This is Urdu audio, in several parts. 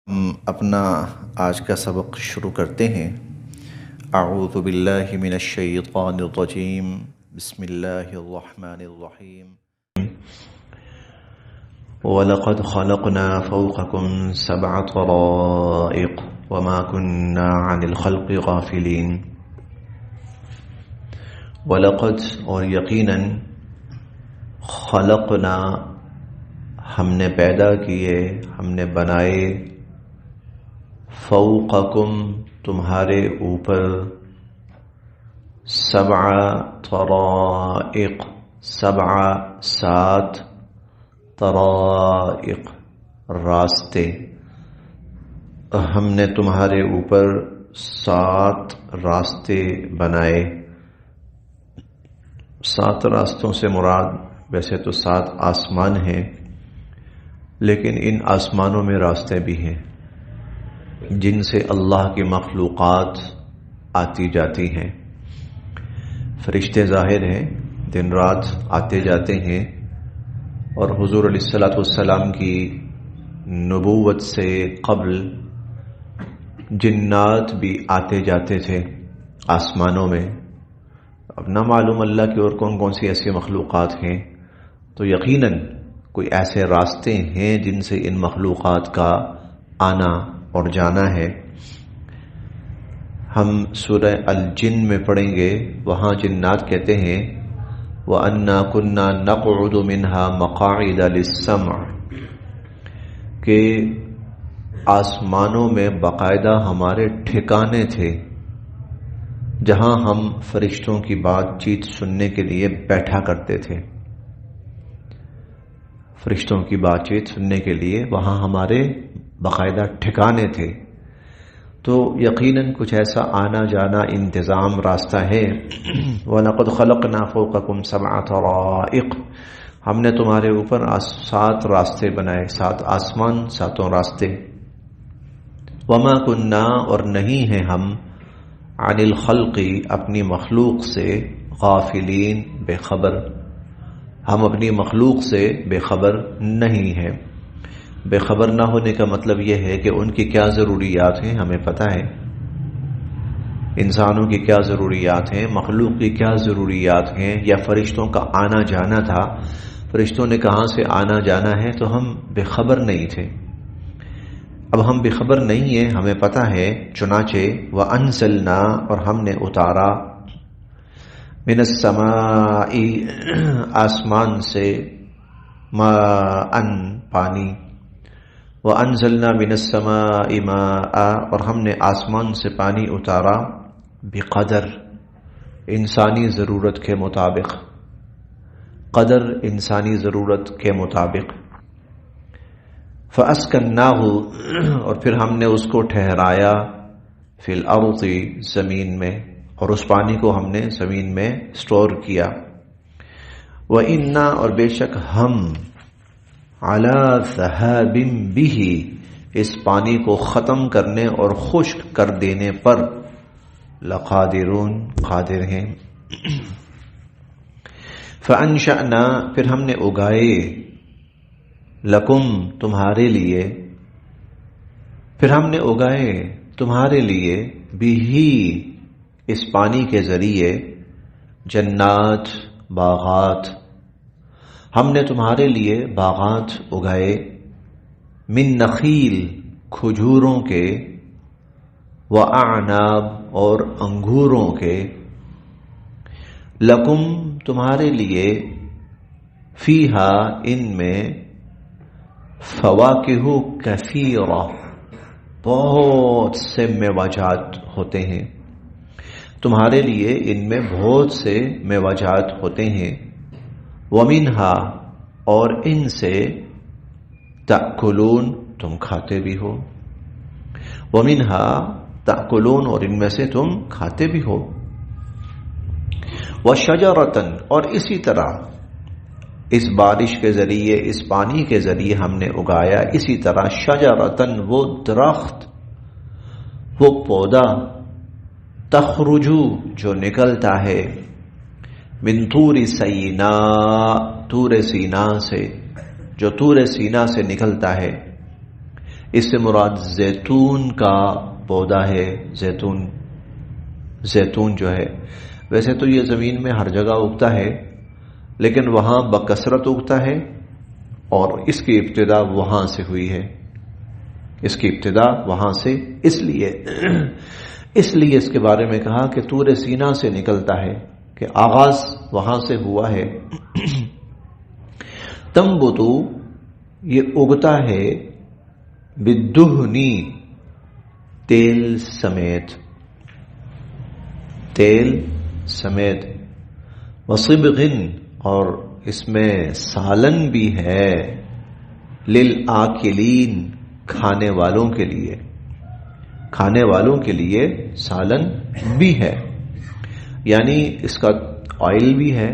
ہم اپنا آج کا سبق شروع کرتے ہیں۔ اعوذ باللہ من الشیطان الرجیم، بسم اللہ الرحمن الرحیم۔ وَلَقَدْ خَلَقْنَا فَوْقَكُمْ سَبْعَ طَرَائِقَ وَمَا كُنَّا عَنِ الْخَلْقِ غَافِلِينَ۔ وَلَقَدْ اور یقیناً، خلقنا ہم نے پیدا کیے، ہم نے بنائے، فوقکم تمہارے اوپر، سبع طرائق سبع سات، طرائق راستے، ہم نے تمہارے اوپر 7 راستے بنائے۔ 7 راستوں سے مراد ویسے تو 7 آسمان ہیں، لیکن ان آسمانوں میں راستے بھی ہیں جن سے اللہ کی مخلوقات آتی جاتی ہیں۔ فرشتے ظاہر ہیں، دن رات آتے جاتے ہیں، اور حضور علیہ الصلوۃ والسلام کی نبوت سے قبل جنات بھی آتے جاتے تھے آسمانوں میں۔ اب نہ معلوم اللہ کی اور کون کون سی ایسی مخلوقات ہیں، تو یقیناً کوئی ایسے راستے ہیں جن سے ان مخلوقات کا آنا اور جانا ہے۔ ہم سورہ الجن میں پڑھیں گے، وہاں جنات کہتے ہیں وَأَنَّا كُنَّا نَقْعُدُ مِنْهَا مَقَاعِدَ لِلسَّمْعِ، کہ آسمانوں میں باقاعدہ ہمارے ٹھکانے تھے جہاں ہم فرشتوں کی بات چیت سننے کے لیے بیٹھا کرتے تھے۔ فرشتوں کی بات چیت سننے کے لیے وہاں ہمارے باقاعدہ ٹھکانے تھے، تو یقیناً کچھ ایسا آنا جانا انتظام راستہ ہے۔ وَلَقَدْ خَلَقْنَا فَوْقَكُمْ سَبْعَ طَرَائِقَ، ہم نے تمہارے اوپر 7 راستے بنائے، 7 آسمان، 7 راستے۔ وَمَا كُنَّا اور نہیں ہیں ہم، عَنِ الْخَلْقِ اپنی مخلوق سے، غافلین بے خبر، ہم اپنی مخلوق سے بے خبر نہیں ہیں۔ بے خبر نہ ہونے کا مطلب یہ ہے کہ ان کی کیا ضروریات ہیں ہمیں پتہ ہے، انسانوں کی کیا ضروریات ہیں، مخلوق کی کیا ضروریات ہیں، یا فرشتوں کا آنا جانا تھا، فرشتوں نے کہاں سے آنا جانا ہے، تو ہم بے خبر نہیں تھے۔ اب ہم بے خبر نہیں ہیں، ہمیں پتہ ہے، چنانچہ وَأَنزَلْنَا اور ہم نے اتارا، من السماء آسمان سے، ماءً پانی، وَأَنزَلْنَا مِنَ السَّمَاءِ مَاءً اور ہم نے آسمان سے پانی اتارا، بقدر انسانی ضرورت کے مطابق، قدر انسانی ضرورت کے مطابق، فَأَسْكَنَّاهُ اور پھر ہم نے اس کو ٹھہرایا، فِي الْأَرْضِ زمین میں، اور اس پانی کو ہم نے زمین میں سٹور کیا۔ وَإِنَّا اور بے شک ہم، عَلَى ذَهَابٍ بِهِ اس پانی کو ختم کرنے اور خشک کر دینے پر، لَقَادِرُونَ قادر ہیں۔ فَأَنشَأْنَا پھر ہم نے اگائے، لَكُمْ تمہارے لیے، پھر ہم نے اگائے تمہارے لیے، بِهِ اس پانی کے ذریعے، جنات باغات، ہم نے تمہارے لیے باغات اگائے، من نخیل کھجوروں کے، وَأَعْنَابٍ اور انگوروں کے، لکم تمہارے لیے، فیہا ان میں، فواکہ کثیرہ بہت سے میوہ ہوتے ہیں، تمہارے لیے ان میں بہت سے میوہ ہوتے ہیں، وَمِنْهَا اور ان سے، تأکلون تم کھاتے بھی ہو، وَمِنْهَا تأکلون اور ان میں سے تم کھاتے بھی ہو، وَشَجَرَةً اور اسی طرح اس بارش کے ذریعے، اس پانی کے ذریعے ہم نے اگایا، اسی طرح شجرتن وہ درخت، وہ پودا، تخرجو جو نکلتا ہے، من طور سینا طور سینا سے، جو طور سینا سے نکلتا ہے، اس سے مراد زیتون کا پودا ہے. زیتون جو ہے ویسے تو یہ زمین میں ہر جگہ اگتا ہے، لیکن وہاں بکثرت اگتا ہے اور اس کی ابتدا وہاں سے ہوئی ہے. اس کی ابتدا وہاں سے اس لیے اس کے بارے میں کہا کہ طور سینا سے نکلتا ہے، کہ آغاز وہاں سے ہوا ہے. تنبتو یہ اگتا ہے بالدہنی تیل سمیت وصبغن اور اس میں سالن بھی ہے، للآکلین کھانے والوں کے لیے سالن بھی ہے، یعنی اس کا آئل بھی ہے.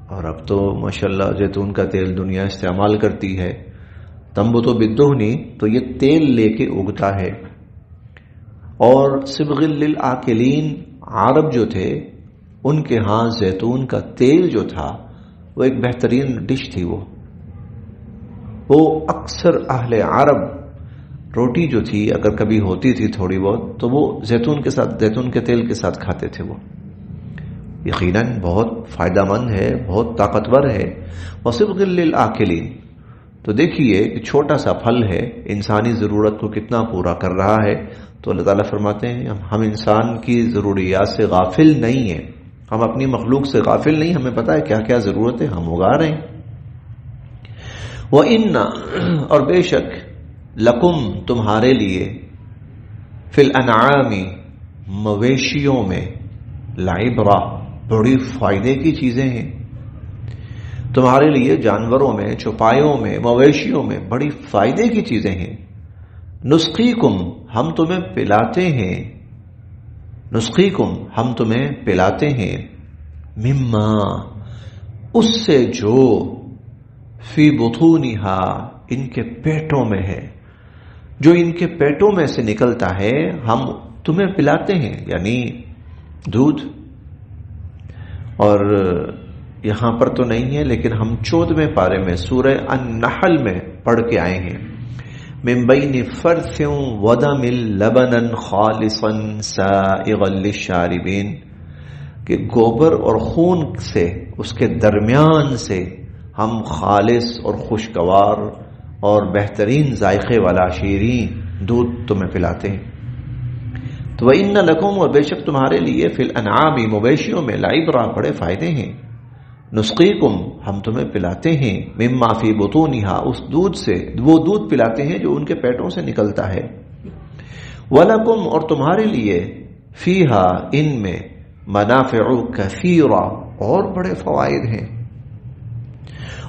اور اب تو ماشاءاللہ زیتون کا تیل دنیا استعمال کرتی ہے. تنبتو بالدہنی تو یہ تیل لے کے اگتا ہے. اور صبغ للآکلین عرب جو تھے ان کے ہاں زیتون کا تیل جو تھا وہ ایک بہترین ڈش تھی. وہ اکثر اہل عرب روٹی جو تھی اگر کبھی ہوتی تھی تھوڑی بہت تو وہ زیتون کے تیل کے ساتھ کھاتے تھے. وہ یقیناً بہت فائدہ مند ہے، بہت طاقتور ہے. وصبغ للآکلین تو دیکھیے کہ چھوٹا سا پھل ہے، انسانی ضرورت کو کتنا پورا کر رہا ہے. تو اللہ تعالیٰ فرماتے ہیں ہم انسان کی ضروریات سے غافل نہیں ہیں، ہم اپنی مخلوق سے غافل نہیں، ہمیں پتہ ہے کیا کیا ضرورت ہے، ہم اگا رہے ہیں. وَإِنَّ اور بے شک لَكُمْ تمہارے لیے فِي الْأَنْعَامِ مویشیوں میں لَعِبْرَةٌ بڑی فائدے کی چیزیں ہیں. تمہارے لیے جانوروں میں، چوپایوں میں، مویشیوں میں بڑی فائدے کی چیزیں ہیں. نسقیکم ہم تمہیں پلاتے ہیں مما اس سے جو فی بطونہا ان کے پیٹوں میں ہے، جو ان کے پیٹوں میں سے نکلتا ہے ہم تمہیں پلاتے ہیں، یعنی دودھ. اور یہاں پر تو نہیں ہے لیکن ہم 14ویں پارے میں سورہ النحل میں پڑھ کے آئے ہیں، من بین فرث ودم لبنا خالصا سائغا للشاربین، کہ گوبر اور خون سے اس کے درمیان سے ہم خالص اور خوشگوار اور بہترین ذائقے والا شیرین دودھ تمہیں پلاتے ہیں. تو وَإِنَّ لَكُمْ اور بے شک تمہارے لیے فی الانعام مویشیوں میں لعبرہ بڑے فائدے ہیں. نسقیکم ہم تمہیں پلاتے ہیں مما فی بطونہا اس دودھ سے، وہ دودھ پلاتے ہیں جو ان کے پیٹوں سے نکلتا ہے. وَلَكُمْ اور تمہارے لیے فیہا ان میں منافع کثیرہ اور بڑے فوائد ہیں.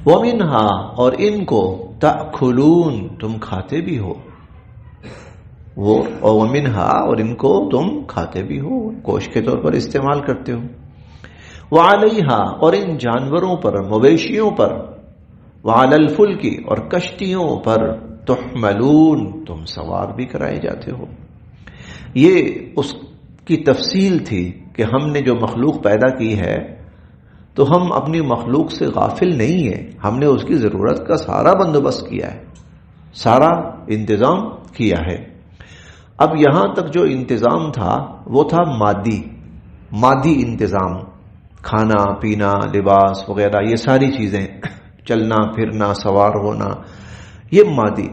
وَمِنْهَا اور ان کو تأکلون تم کھاتے بھی ہو، وَمِنْهَا اور ان کو تم کھاتے بھی ہو، گوشت کے طور پر استعمال کرتے ہو. وَعَلَيْهَا اور ان جانوروں پر، مویشیوں پر، وَعَلَى الْفُلْكِ اور کشتیوں پر، تحملون تم سوار بھی کرائے جاتے ہو. یہ اس کی تفصیل تھی کہ ہم نے جو مخلوق پیدا کی ہے تو ہم اپنی مخلوق سے غافل نہیں ہیں، ہم نے اس کی ضرورت کا سارا بندوبست کیا ہے، سارا انتظام کیا ہے. اب یہاں تک جو انتظام تھا وہ تھا مادی انتظام، کھانا پینا لباس وغیرہ یہ ساری چیزیں، چلنا پھرنا سوار ہونا، یہ مادی.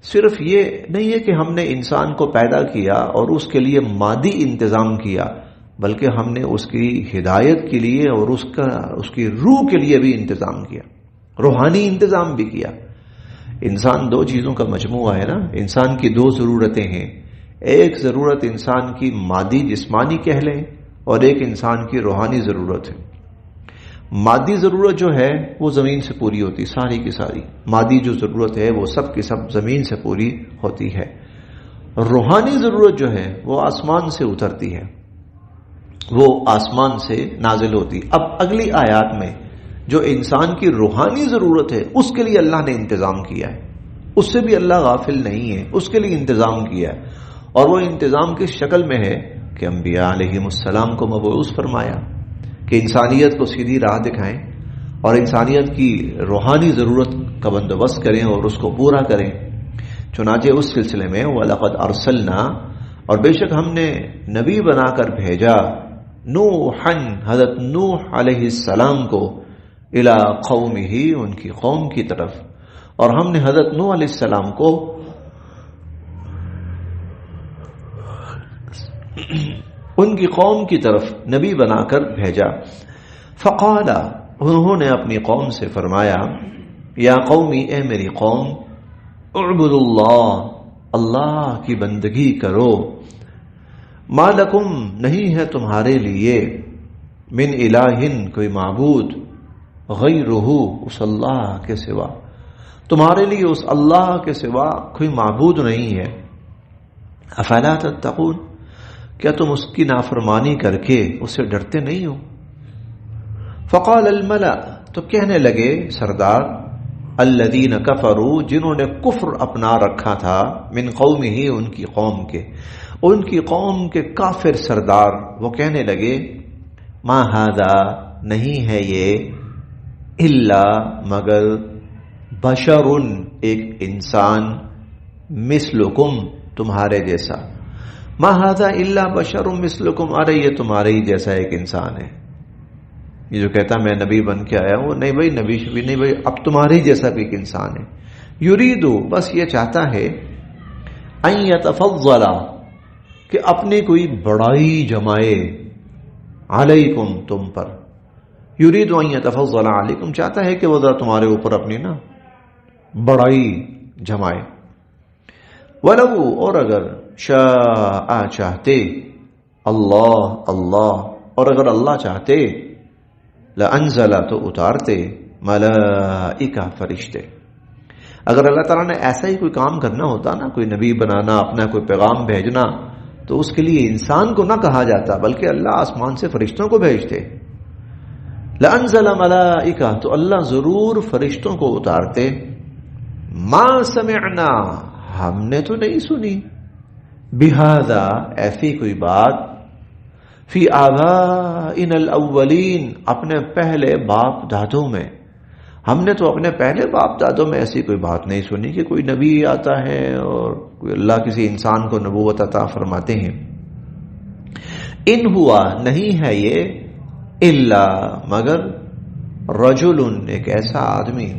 صرف یہ نہیں ہے کہ ہم نے انسان کو پیدا کیا اور اس کے لیے مادی انتظام کیا، بلکہ ہم نے اس کی ہدایت کے لیے اور اس کی روح کے لیے بھی انتظام کیا، روحانی انتظام بھی کیا. انسان دو چیزوں کا مجموعہ ہے نا، انسان کی دو ضرورتیں ہیں، ایک ضرورت انسان کی مادی جسمانی کہہ لیں اور ایک انسان کی روحانی ضرورت ہے. مادی ضرورت جو ہے وہ زمین سے پوری ہوتی، ساری کی ساری مادی جو ضرورت ہے وہ سب کی سب زمین سے پوری ہوتی ہے. روحانی ضرورت جو ہے وہ آسمان سے اترتی ہے، وہ آسمان سے نازل ہوتی. اب اگلی آیات میں جو انسان کی روحانی ضرورت ہے اس کے لیے اللہ نے انتظام کیا ہے، اس سے بھی اللہ غافل نہیں ہے، اس کے لیے انتظام کیا ہے. اور وہ انتظام کس شکل میں ہے کہ انبیاء علیہم السلام کو مبعوث فرمایا کہ انسانیت کو سیدھی راہ دکھائیں اور انسانیت کی روحانی ضرورت کا بندوبست کریں اور اس کو پورا کریں. چنانچہ اس سلسلے میں وَلَقَدْ أَرْسَلْنَا، اور بے شک ہم نے نبی بنا کر بھیجا، نوحًا حضرت نوح علیہ السلام کو، الی قومہ ان کی قوم کی طرف، اور ہم نے حضرت نوح علیہ السلام کو ان کی قوم کی طرف نبی بنا کر بھیجا۔ فقال، انہوں نے اپنی قوم سے فرمایا، یا قومی، اے میری قوم، اعبدوا اللہ، اللہ کی بندگی کرو، ما لکم، نہیں ہے تمہارے لیے، من الہ، کوئی معبود، غیرہ، اس اللہ کے سوا، تمہارے لیے اس اللہ کے سوا کوئی معبود نہیں ہے، افلا تتقون، کیا تم اس کی نافرمانی کر کے اس سے ڈرتے نہیں ہو؟ فقال الملأ، تو کہنے لگے سردار، الذین کفروا، جنہوں نے کفر اپنا رکھا تھا، من قومہ، ان کی قوم کے کافر سردار، وہ کہنے لگے، ما ھذا، نہیں ہے یہ، الا، مگر، بشر، ایک انسان، مثلکم، تمہارے جیسا، ما ھذا الا بشر مثلکم، ارے یہ تمہارے ہی جیسا ایک انسان ہے۔ یہ جو کہتا میں نبی بن کے آیا ہوں، نہیں بھائی نبی شبی نہیں بھائی، اب تمہارے جیسا بھی ایک انسان ہے، یریدو، بس یہ چاہتا ہے، ان یتفضل، کہ اپنی کوئی بڑائی جمائے، علیکم، تم پر، یریدو ان یتفضل علیکم، چاہتا ہے کہ وہ ذرا تمہارے اوپر اپنی نا بڑائی جمائے، ولو، اور اگر، شاء، چاہتے، اللہ، اور اگر اللہ چاہتے، لانزل، تو اتارتے، ملائکہ، فرشتے۔ اگر اللہ تعالیٰ نے ایسا ہی کوئی کام کرنا ہوتا نا، کوئی نبی بنانا، اپنا کوئی پیغام بھیجنا، تو اس کے لیے انسان کو نہ کہا جاتا، بلکہ اللہ آسمان سے فرشتوں کو بھیجتے، لانزل ملائکہ، تو اللہ ضرور فرشتوں کو اتارتے، ما سمعنا، ہم نے تو نہیں سنی، بہذا، ایسی کوئی بات، فی آبائنا الاولین، اپنے پہلے باپ دادوں میں، ہم نے تو اپنے پہلے باپ دادوں میں ایسی کوئی بات نہیں سنی کہ کوئی نبی آتا ہے اور کوئی اللہ کسی انسان کو نبوت عطا فرماتے ہیں۔ ان ہوا، نہیں ہے یہ، الا، مگر، رجل، ایک ایسا آدمی،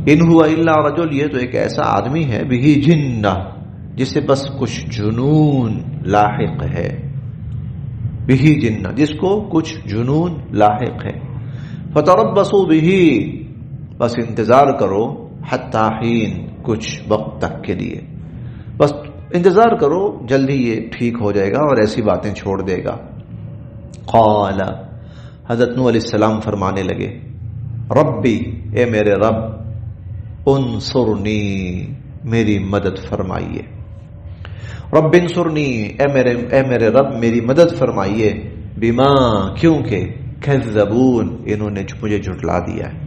ان ہوا الا رجل، یہ تو ایک ایسا آدمی ہے، بہ جنہ، جسے بس کچھ جنون لاحق ہے، بہ جنہ، جس کو کچھ جنون لاحق ہے، فتربصوا بہ، بس انتظار کرو، حتی حین، کچھ وقت تک کے لیے، بس انتظار کرو، جلدی یہ ٹھیک ہو جائے گا اور ایسی باتیں چھوڑ دے گا۔ قال، حضرت نوح علیہ السلام فرمانے لگے، ربی، اے میرے رب، انصرنی، میری مدد فرمائیے، رب انصرنی، اے میرے رب میری مدد فرمائیے، بما، کیونکہ، کذبون، انہوں نے مجھے جھٹلا دیا ہے،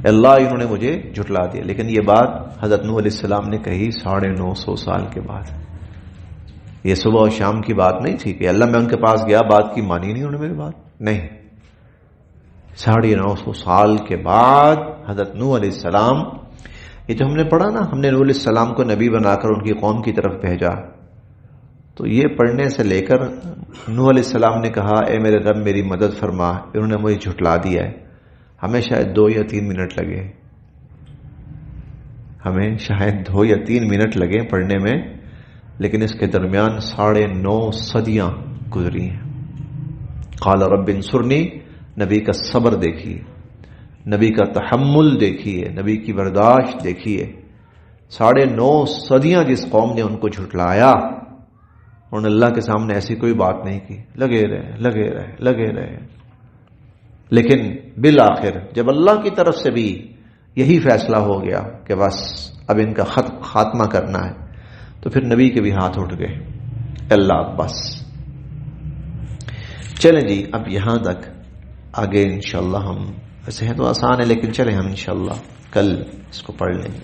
اللہ انہوں نے مجھے جھٹلا دیا۔ لیکن یہ بات حضرت نوح علیہ السلام نے کہی 950 سال کے بعد، یہ صبح اور شام کی بات نہیں تھی کہ اللہ میں ان کے پاس گیا، بات کی مانی نہیں انہوں نے میری بات، نہیں، 950 سال کے بعد حضرت نوح علیہ السلام، یہ جو ہم نے پڑھا نا، ہم نے نوح علیہ السلام کو نبی بنا کر ان کی قوم کی طرف بھیجا، تو یہ پڑھنے سے لے کر نوح علیہ السلام نے کہا، اے میرے رب میری مدد فرما، انہوں نے مجھے جھٹلا دیا ہے، ہمیں شاید 2 یا 3 منٹ لگے، ہمیں شاید 2 یا 3 منٹ لگے پڑھنے میں، لیکن اس کے درمیان 9.5 صدیاں گزری ہیں۔ قال رب انصرنی، نبی کا صبر دیکھیے، نبی کا تحمل دیکھیے، نبی کی برداشت دیکھیے، 9.5 صدیاں جس قوم نے ان کو جھٹلایا، انہوں نے اللہ کے سامنے ایسی کوئی بات نہیں کی، لگے رہے، لیکن بالآخر جب اللہ کی طرف سے بھی یہی فیصلہ ہو گیا کہ بس اب ان کا خاتمہ کرنا ہے، تو پھر نبی کے بھی ہاتھ اٹھ گئے، اللہ بس۔ چلیں جی، اب یہاں تک، آگے انشاءاللہ ہم، ویسے ہے تو آسان ہے لیکن چلیں ہم انشاءاللہ کل اس کو پڑھ لیں گے۔